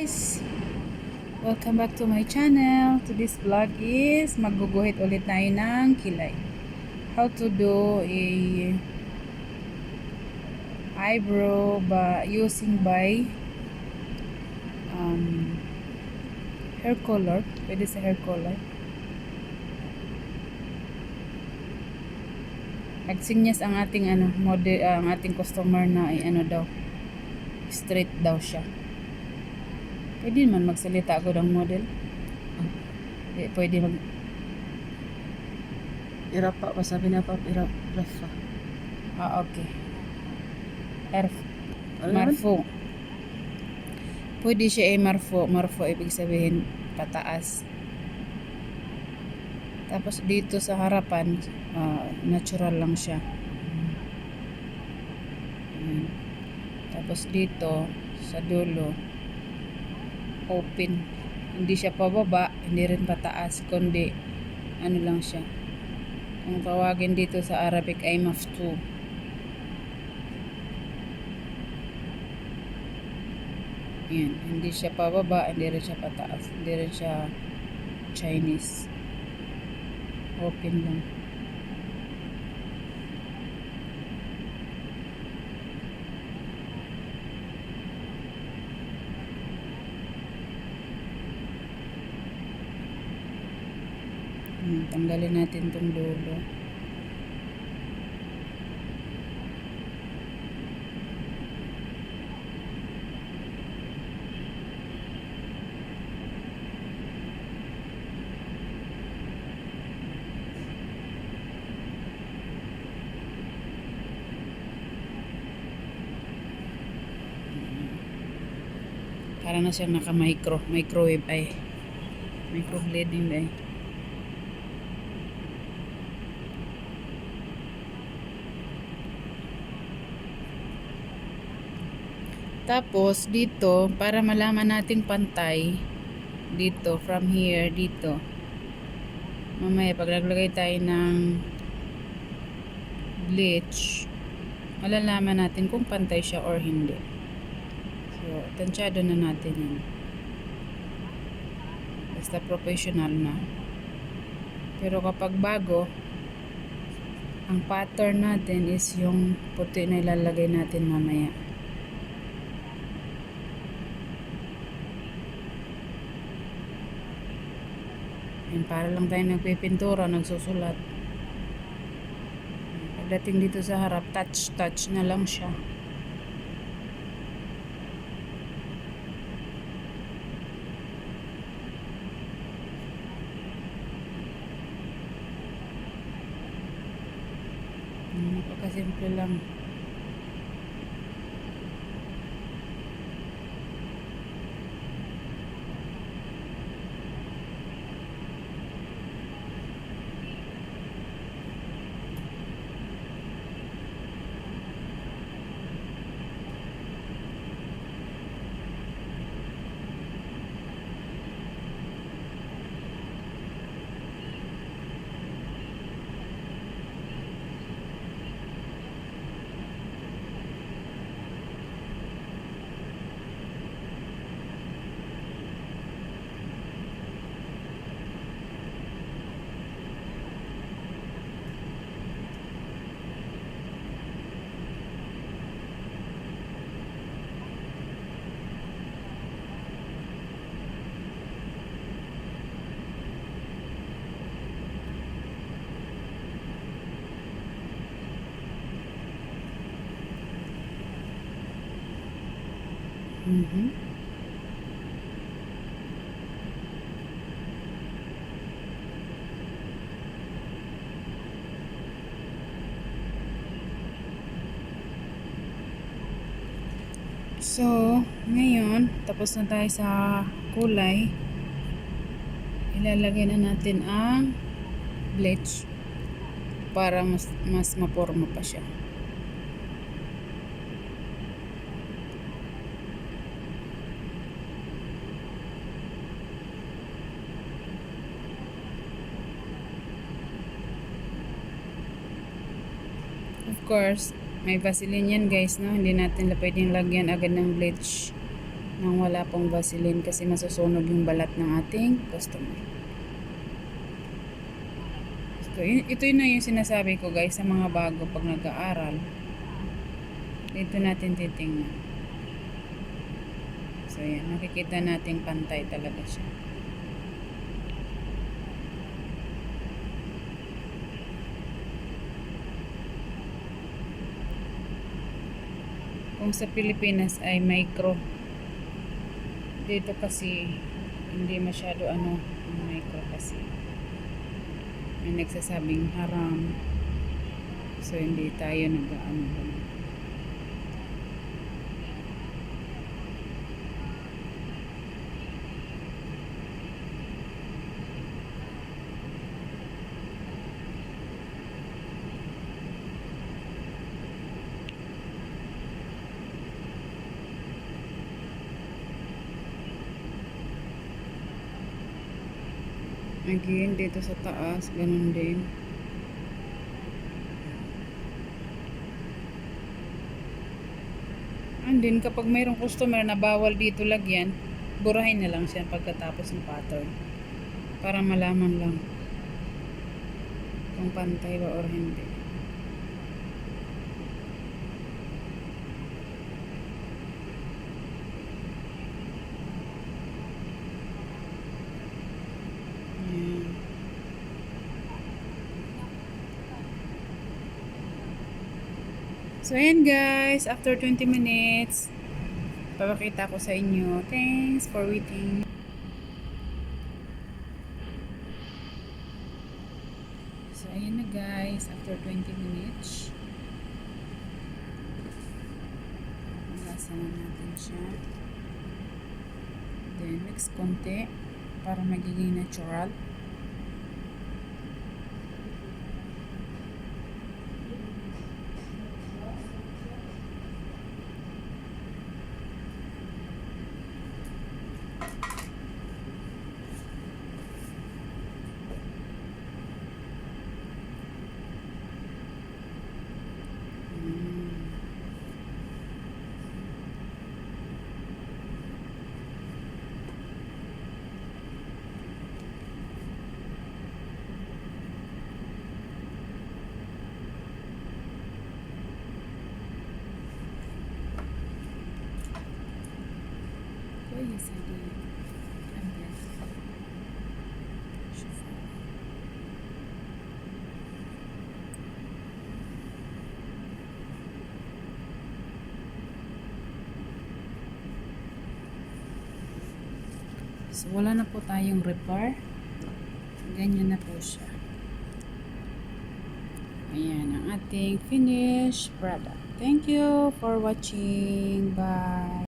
guys! Welcome back to my channel. Today's vlog is magguguhit ulit tayo ng kilay. How to do a eyebrow using hair color. Pwede sa hair color. Nagsinyas ang ating model, ang ating customer na ay straight daw siya. Pwede man magsalita ako ng model. Pwede mag... Irapa pa sabi na pa, irafa. Okay. Marfo. Pwede siya marfo. Marfo ibig sabihin pataas. Tapos dito sa harapan, natural lang siya. Tapos dito sa dulo, open. Hindi siya pababa, hindi rin pataas, kundi ano lang siya. Ang tawagin dito sa Arabic ay maftu. Yan, hindi siya pababa, hindi rin siya pataas, hindi rin siya Chinese. Open lang. Tanggalin natin itong dulo. Para na siya microwave ay microblading ay. Tapos dito, para malaman nating pantay, dito, from here, dito. Mamaya pag naglagay tayo ng bleach, malalaman natin kung pantay siya or hindi. So, tansyado na natin yun. Basta professional na. Pero kapag bago, ang pattern natin is yung puti na ilalagay natin mamaya. Yan, para lang tayo nagpipintura, nagsusulat. Pagdating dito sa harap, touch na lang siya. Napakasimple lang. So, ngayon, tapos na tayo sa kulay. Ilalagay na natin ang bleach para mas maporma pa siya. Of course, may Vaseline yan guys, no? Hindi natin pwedeng lagyan agad ng bleach. nang wala pong Vaseline kasi masusunog yung balat ng ating customer. So, ito na yung sinasabi ko guys sa mga bago pag nag-aaral. Dito natin titingnan. So yan, nakikita natin pantay talaga siya. Kung sa Pilipinas ay micro, dito kasi hindi masyado micro kasi may nagsasabing haram, so hindi tayo ganun. Again, dito sa taas, ganun din. And then, kapag mayroong customer na bawal dito lagyan, burahin na lang siya pagkatapos ng pattern. Para malaman lang kung pantay ba or hindi. Ayan. So, ayan guys, after 20 minutes, papakita ko sa inyo. Thanks for waiting. So, ayan na guys, after 20 minutes. Magasan na natin siya. Then, mix konti para magiging natural. كويس هدي أبيض شوفوا so wala na po tayong repair, ganyan na po siya. Ayan ang ating finished product. Thank you for watching. Bye.